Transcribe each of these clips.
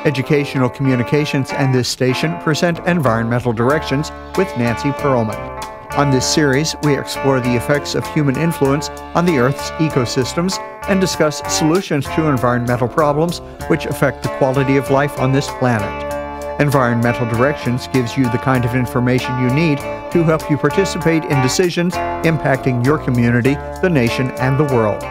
Educational Communications and this station present Environmental Directions with Nancy Perlman. On this series, we explore the effects of human influence on the Earth's ecosystems and discuss solutions to environmental problems which affect the quality of life on this planet. Environmental Directions gives you the kind of information you need to help you participate in decisions impacting your community, the nation, and the world.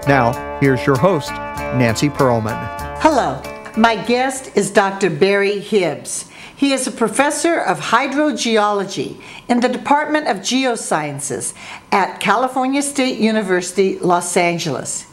Now, here's your host, Nancy Perlman. Hello, my guest is Dr. Barry Hibbs. He is a professor of hydrogeology in the Department of Geosciences at California State University, Los Angeles.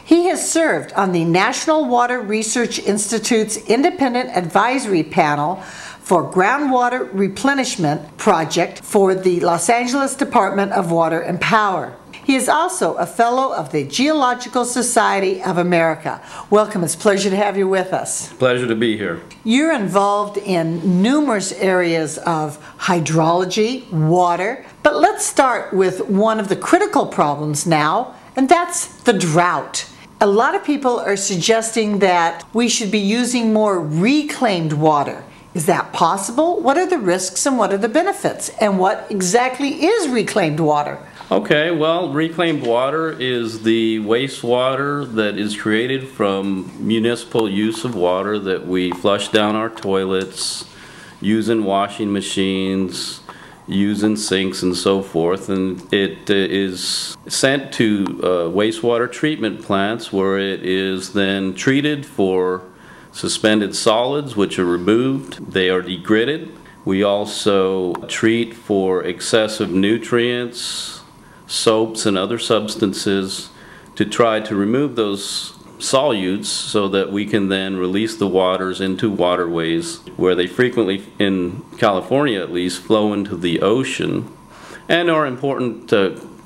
He has served on the National Water Research Institute's Independent Advisory Panel for Groundwater Replenishment Project for the Los Angeles Department of Water and Power. He is also a fellow of the Geological Society of America. Welcome, it's a pleasure to have you with us. Pleasure to be here. You're involved in numerous areas of hydrology, water, but let's start with one of the critical problems now, and that's the drought. A lot of people are suggesting that we should be using more reclaimed water. Is that possible? What are the risks and what are the benefits? And what exactly is reclaimed water? Okay, well, reclaimed water is the wastewater that is created from municipal use of water that we flush down our toilets, use in washing machines, use in sinks and so forth, and it is sent to wastewater treatment plants where it is then treated for suspended solids which are removed. They are degraded. We also treat for excessive nutrients, soaps and other substances to try to remove those solutes so that we can then release the waters into waterways where they frequently, in California at least, flow into the ocean and are an important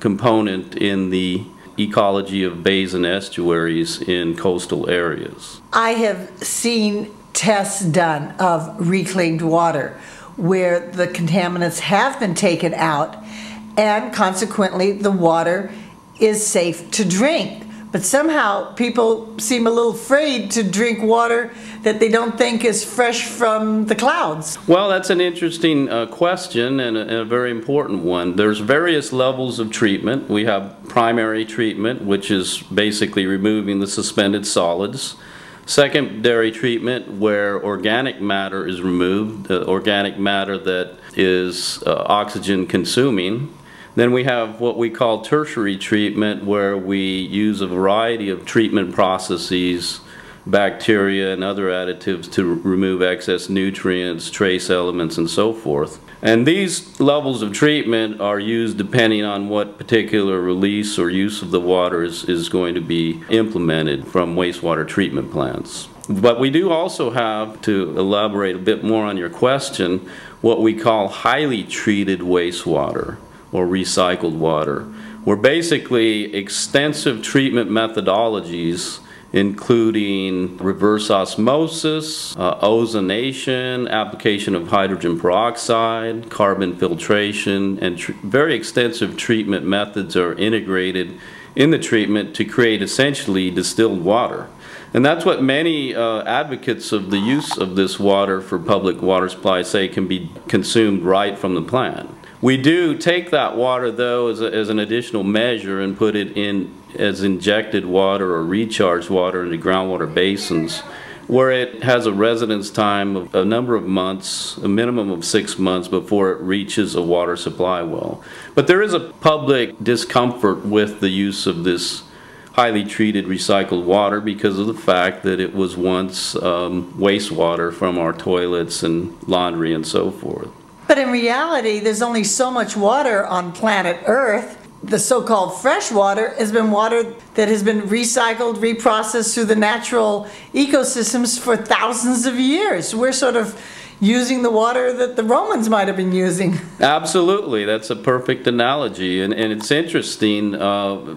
component in the ecology of bays and estuaries in coastal areas. I have seen tests done of reclaimed water where the contaminants have been taken out and consequently the water is safe to drink. But somehow people seem a little afraid to drink water that they don't think is fresh from the clouds. Well, that's an interesting question and a very important one. There's various levels of treatment. We have primary treatment, which is basically removing the suspended solids. Secondary treatment, where organic matter is removed, organic matter that is oxygen consuming. Then we have what we call tertiary treatment, where we use a variety of treatment processes, bacteria and other additives to remove excess nutrients, trace elements, and so forth. And these levels of treatment are used depending on what particular release or use of the water is going to be implemented from wastewater treatment plants. But we do also have, to elaborate a bit more on your question, what we call highly treated wastewater, or recycled water, where basically extensive treatment methodologies including reverse osmosis, ozonation, application of hydrogen peroxide, carbon filtration, and very extensive treatment methods are integrated in the treatment to create essentially distilled water. And that's what many advocates of the use of this water for public water supply say can be consumed right from the plant. We do take that water, though, as an additional measure and put it in as injected water or recharged water into groundwater basins, where it has a residence time of a number of months, a minimum of 6 months, before it reaches a water supply well. But there is a public discomfort with the use of this highly treated recycled water because of the fact that it was once wastewater from our toilets and laundry and so forth. But in reality, there's only so much water on planet Earth. The so-called fresh water has been water that has been recycled, reprocessed through the natural ecosystems for thousands of years. We're sort of using the water that the Romans might have been using. Absolutely, that's a perfect analogy. And it's interesting,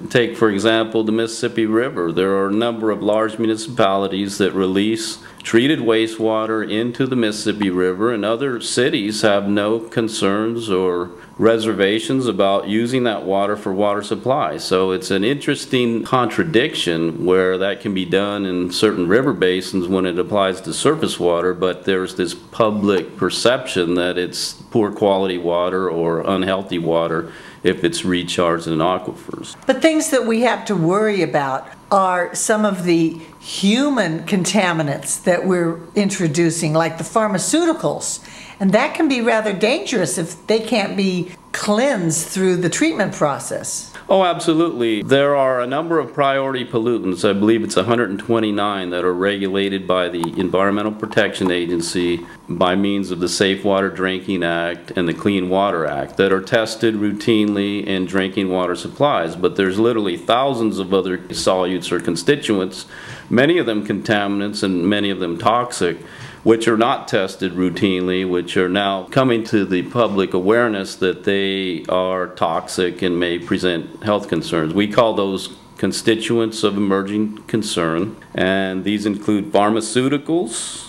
take for example the Mississippi River. There are a number of large municipalities that release treated wastewater into the Mississippi River, and other cities have no concerns or reservations about using that water for water supply. So it's an interesting contradiction where that can be done in certain river basins when it applies to surface water, but there's this public perception that it's poor quality water or unhealthy water if it's recharged in aquifers. But things that we have to worry about are some of the human contaminants that we're introducing, like the pharmaceuticals. And that can be rather dangerous if they can't be cleansed through the treatment process. Oh, absolutely. There are a number of priority pollutants, I believe it's 129, that are regulated by the Environmental Protection Agency by means of the Safe Water Drinking Act and the Clean Water Act that are tested routinely in drinking water supplies. But there's literally thousands of other solutes or constituents, many of them contaminants and many of them toxic, which are not tested routinely, which are now coming to the public awareness that they are toxic and may present health concerns. We call those constituents of emerging concern, and these include pharmaceuticals.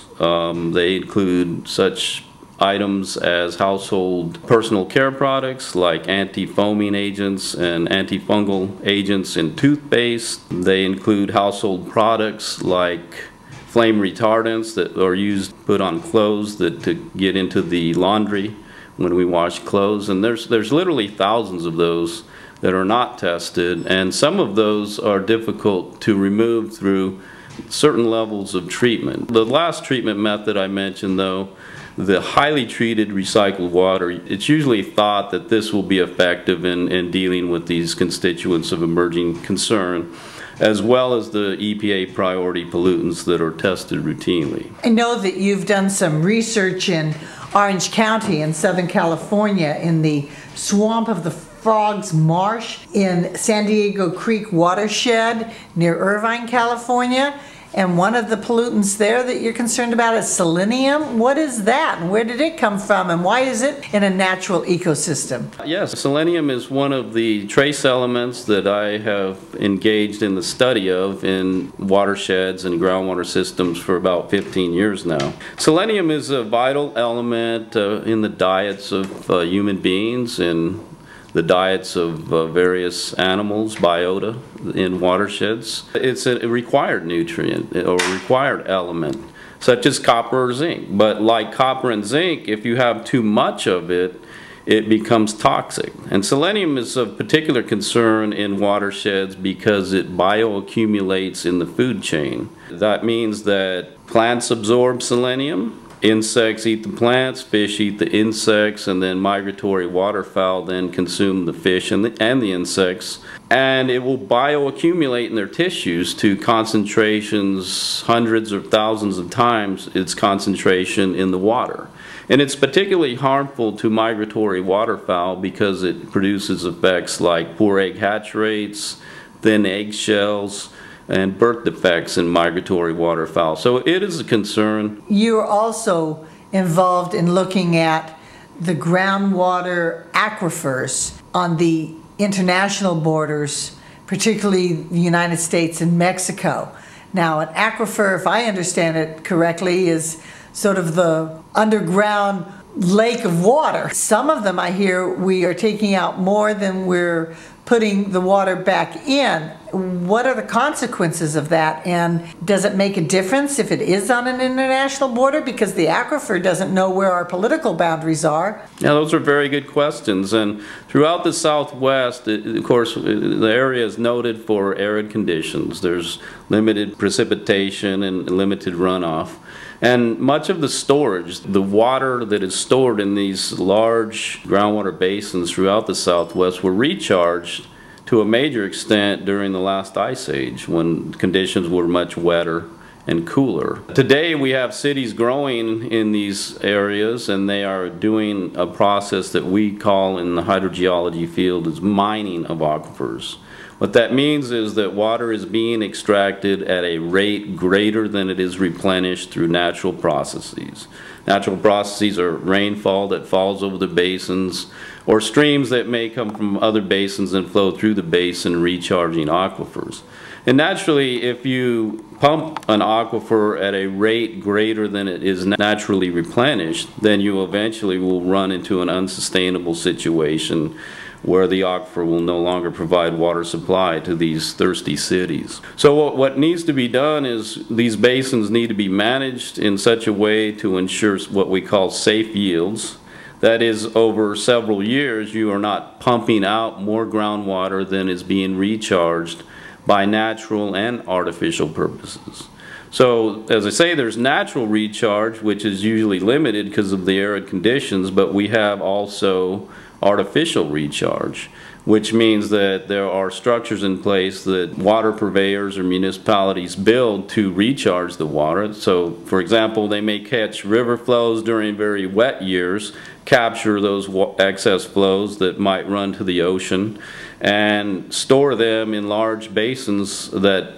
They include such items as household personal care products like anti-foaming agents and antifungal agents in toothpaste. They include household products like flame retardants that are used, put on clothes to get into the laundry when we wash clothes. And there's literally thousands of those that are not tested, and some of those are difficult to remove through certain levels of treatment. The last treatment method I mentioned, though, the highly treated recycled water, it's usually thought that this will be effective in dealing with these constituents of emerging concern, as well as the EPA priority pollutants that are tested routinely. I know that you've done some research in Orange County in Southern California in the Swamp of the Frogs Marsh in San Diego Creek Watershed near Irvine, California. And one of the pollutants there that you're concerned about is selenium. What is that, and where did it come from, and why is it in a natural ecosystem? Yes, selenium is one of the trace elements that I have engaged in the study of in watersheds and groundwater systems for about 15 years now. Selenium is a vital element in the diets of human beings, in the diets of various animals, biota in watersheds. It's a required nutrient or required element, such as copper or zinc. But like copper and zinc, if you have too much of it, it becomes toxic. And selenium is of particular concern in watersheds because it bioaccumulates in the food chain. That means that plants absorb selenium, insects eat the plants, fish eat the insects, and then migratory waterfowl then consume the fish and the insects. And it will bioaccumulate in their tissues to concentrations hundreds or thousands of times its concentration in the water. And it's particularly harmful to migratory waterfowl because it produces effects like poor egg hatch rates, thin egg shells, and birth defects in migratory waterfowl. So it is a concern. You're also involved in looking at the groundwater aquifers on the international borders, particularly the United States and Mexico. Now, an aquifer, if I understand it correctly, is sort of the underground lake of water. Some of them, I hear, we are taking out more than we're putting the water back in. What are the consequences of that, and does it make a difference if it is on an international border, because the aquifer doesn't know where our political boundaries are? Yeah, those are very good questions. And throughout the Southwest, of course, the area is noted for arid conditions. There's limited precipitation and limited runoff. And much of the storage, the water that is stored in these large groundwater basins throughout the Southwest were recharged to a major extent during the last ice age when conditions were much wetter and cooler. Today we have cities growing in these areas, and they are doing a process that we call in the hydrogeology field as mining of aquifers. What that means is that water is being extracted at a rate greater than it is replenished through natural processes. Natural processes are rainfall that falls over the basins, or streams that may come from other basins and flow through the basin, recharging aquifers. And naturally, if you pump an aquifer at a rate greater than it is naturally replenished, then you eventually will run into an unsustainable situation where the aquifer will no longer provide water supply to these thirsty cities. So what needs to be done is these basins need to be managed in such a way to ensure what we call safe yields. That is, over several years, you are not pumping out more groundwater than is being recharged by natural and artificial purposes. So, as I say, there's natural recharge, which is usually limited because of the arid conditions, but we have also artificial recharge, which means that there are structures in place that water purveyors or municipalities build to recharge the water. So, for example, they may catch river flows during very wet years, capture those excess flows that might run to the ocean, and store them in large basins,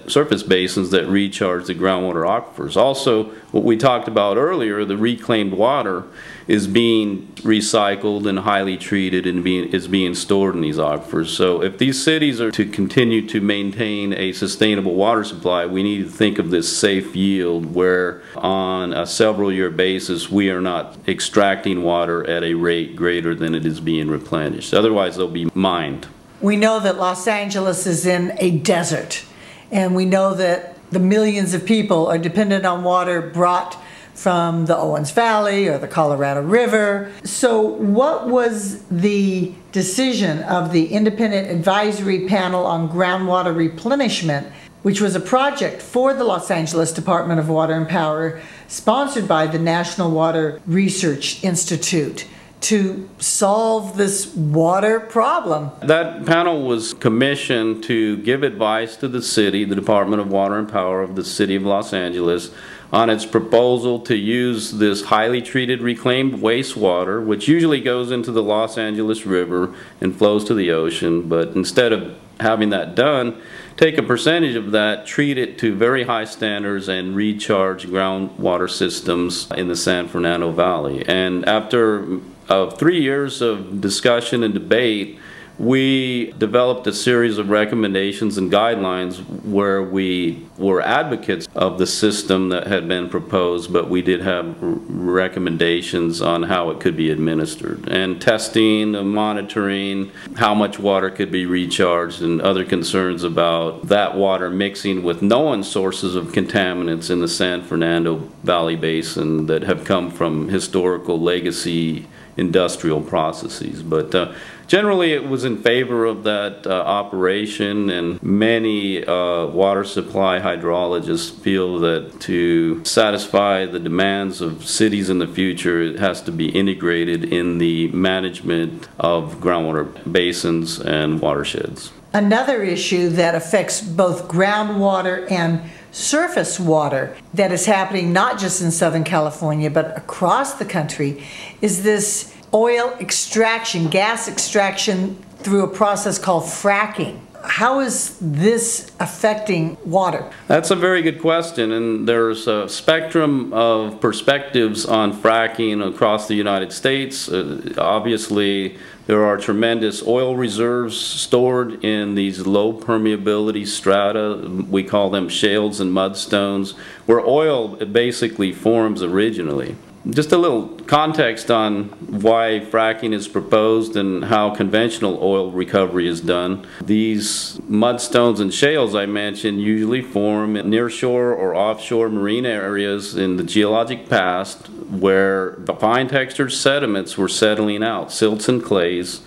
surface basins that recharge the groundwater aquifers. Also, what we talked about earlier, the reclaimed water is being recycled and highly treated and is being stored in these aquifers. So if these cities are to continue to maintain a sustainable water supply, we need to think of this safe yield where on a several-year basis we are not extracting water at a rate greater than it is being replenished. Otherwise they'll be mined. We know that Los Angeles is in a desert, and we know that the millions of people are dependent on water brought from the Owens Valley or the Colorado River. So what was the decision of the Independent Advisory Panel on Groundwater Replenishment, which was a project for the Los Angeles Department of Water and Power, sponsored by the National Water Research Institute, to solve this water problem? That panel was commissioned to give advice to the city, the Department of Water and Power of the City of Los Angeles, on its proposal to use this highly treated reclaimed wastewater, which usually goes into the Los Angeles River and flows to the ocean, but instead of having that done, take a percentage of that, treat it to very high standards, and recharge groundwater systems in the San Fernando Valley. And after 3 years of discussion and debate, we developed a series of recommendations and guidelines where we were advocates of the system that had been proposed, but we did have recommendations on how it could be administered, and testing, monitoring, how much water could be recharged, and other concerns about that water mixing with known sources of contaminants in the San Fernando Valley Basin that have come from historical legacy industrial processes. But generally it was in favor of that operation, and many water supply hydrologists feel that to satisfy the demands of cities in the future, it has to be integrated in the management of groundwater basins and watersheds. Another issue that affects both groundwater and surface water that is happening not just in Southern California but across the country is this oil extraction, gas extraction through a process called fracking. How is this affecting water? That's a very good question, and there's a spectrum of perspectives on fracking across the United States. Obviously, there are tremendous oil reserves stored in these low permeability strata. We call them shales and mudstones, where oil basically forms originally. Just a little context on why fracking is proposed and how conventional oil recovery is done. These mudstones and shales I mentioned usually form in nearshore or offshore marine areas in the geologic past where fine textured sediments were settling out, silts and clays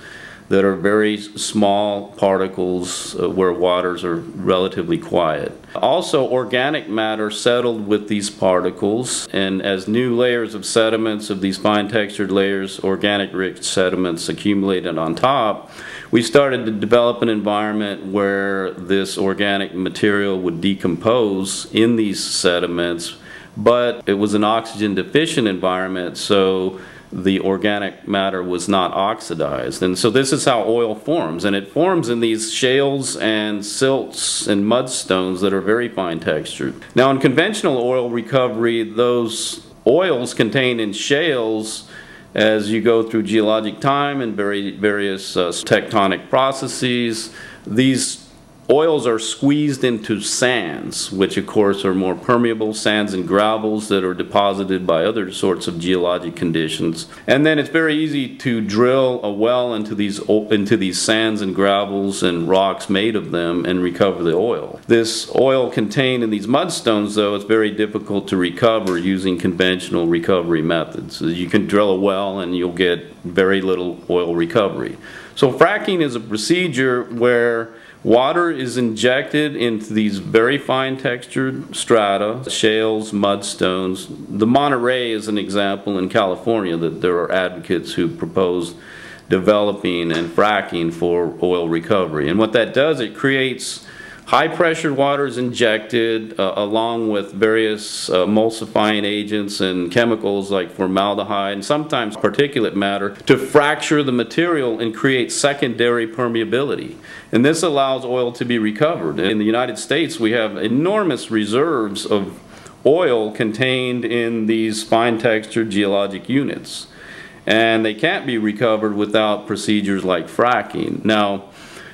that are very small particles where waters are relatively quiet. Also, organic matter settled with these particles, and as new layers of sediments, of these fine textured layers, organic rich sediments accumulated on top, we started to develop an environment where this organic material would decompose in these sediments, but it was an oxygen deficient environment, so the organic matter was not oxidized. And so this is how oil forms, and it forms in these shales and silts and mudstones that are very fine textured. Now in conventional oil recovery, those oils contained in shales, as you go through geologic time and various tectonic processes, these oils are squeezed into sands, which of course are more permeable, sands and gravels that are deposited by other sorts of geologic conditions. And then it's very easy to drill a well into these sands and gravels and rocks made of them and recover the oil. This oil contained in these mudstones, though, is very difficult to recover using conventional recovery methods. You can drill a well and you'll get very little oil recovery. So fracking is a procedure where water is injected into these very fine textured strata, shales, mudstones. The Monterey is an example in California that there are advocates who propose developing and fracking for oil recovery. And what that does, it creates high pressure water is injected along with various emulsifying agents and chemicals like formaldehyde and sometimes particulate matter to fracture the material and create secondary permeability. And this allows oil to be recovered. In the United States, we have enormous reserves of oil contained in these fine textured geologic units. And they can't be recovered without procedures like fracking. Now,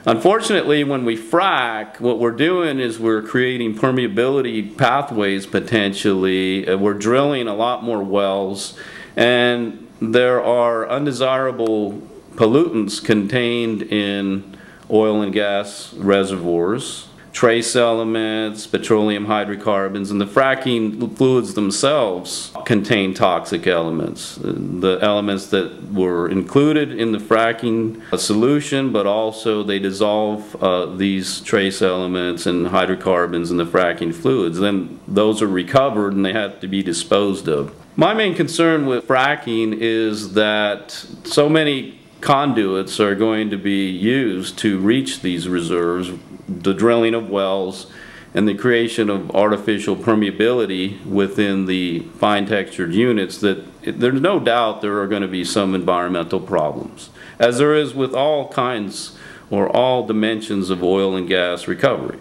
unfortunately, when we frack, what we're doing is we're creating permeability pathways potentially. We're drilling a lot more wells, and there are undesirable pollutants contained in oil and gas reservoirs, trace elements, petroleum hydrocarbons, and the fracking fluids themselves contain toxic elements. The elements that were included in the fracking solution, but also they dissolve these trace elements and hydrocarbons in the fracking fluids. Then those are recovered and they have to be disposed of. My main concern with fracking is that so many conduits are going to be used to reach these reserves, the drilling of wells and the creation of artificial permeability within the fine textured units, that there's no doubt there are going to be some environmental problems, as there is with all kinds or all dimensions of oil and gas recovery.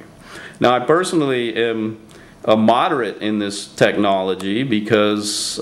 Now, I personally am a moderate in this technology because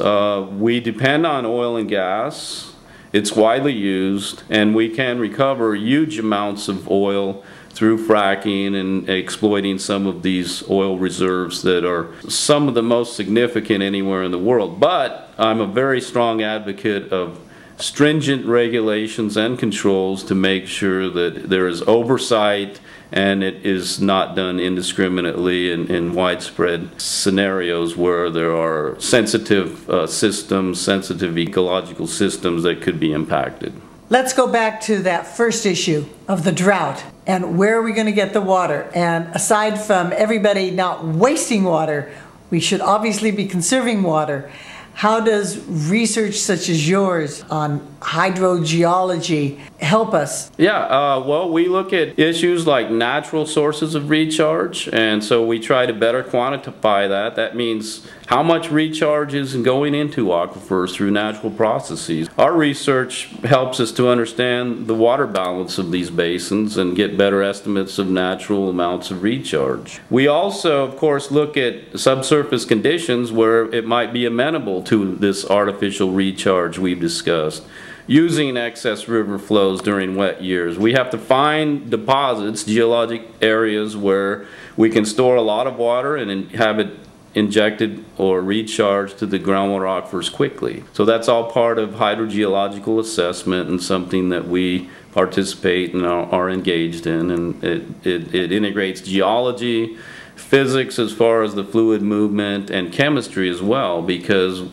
we depend on oil and gas. It's widely used, and we can recover huge amounts of oil through fracking and exploiting some of these oil reserves that are some of the most significant anywhere in the world. But I'm a very strong advocate of stringent regulations and controls to make sure that there is oversight and it is not done indiscriminately in widespread scenarios where there are sensitive systems, sensitive ecological systems that could be impacted. Let's go back to that first issue of the drought and where are we going to get the water. And aside from everybody not wasting water, we should obviously be conserving water. How does research such as yours on hydrogeology help us? Yeah, well, we look at issues like natural sources of recharge, and so we try to better quantify that. That means how much recharge is going into aquifers through natural processes. Our research helps us to understand the water balance of these basins and get better estimates of natural amounts of recharge. We also, of course, look at subsurface conditions where it might be amenable to this artificial recharge we've discussed. Using excess river flows during wet years. We have to find deposits, geologic areas where we can store a lot of water and have it injected or recharged to the groundwater aquifers quickly. So that's all part of hydrogeological assessment and something that we participate and are engaged in. And it integrates geology, physics as far as the fluid movement, and chemistry as well, because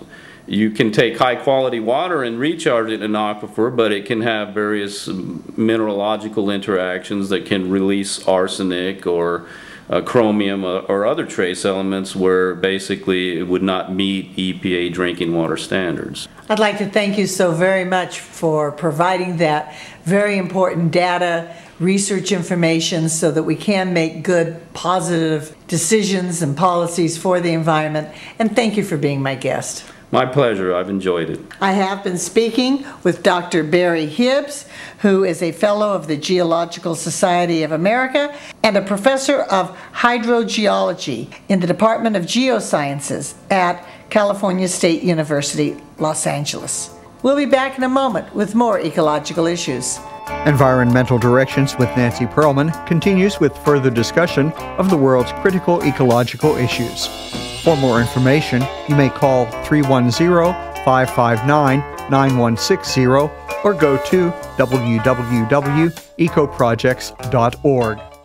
you can take high quality water and recharge it in an aquifer, but it can have various mineralogical interactions that can release arsenic or chromium or other trace elements where basically it would not meet EPA drinking water standards. I'd like to thank you so very much for providing that very important data, research information so that we can make good, positive decisions and policies for the environment. And thank you for being my guest. My pleasure. I've enjoyed it. I have been speaking with Dr. Barry Hibbs, who is a fellow of the Geological Society of America and a professor of hydrogeology in the Department of Geosciences at California State University, Los Angeles. We'll be back in a moment with more ecological issues. Environmental Directions with Nancy Perlman continues with further discussion of the world's critical ecological issues. For more information, you may call 310-559-9160 or go to www.ecoprojects.org.